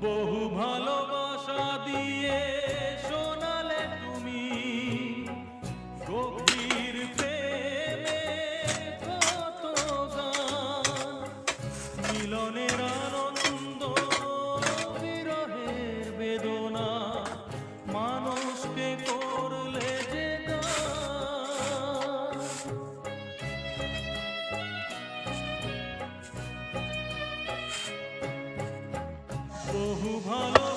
বহু ভালোবাসা দিয়ে শোনালে তুমি গভীর প্রেমে কত গান, মিলনের আনন্দ বিরহের বেদনা মানুষকে করলে যে গান। বহু ভালো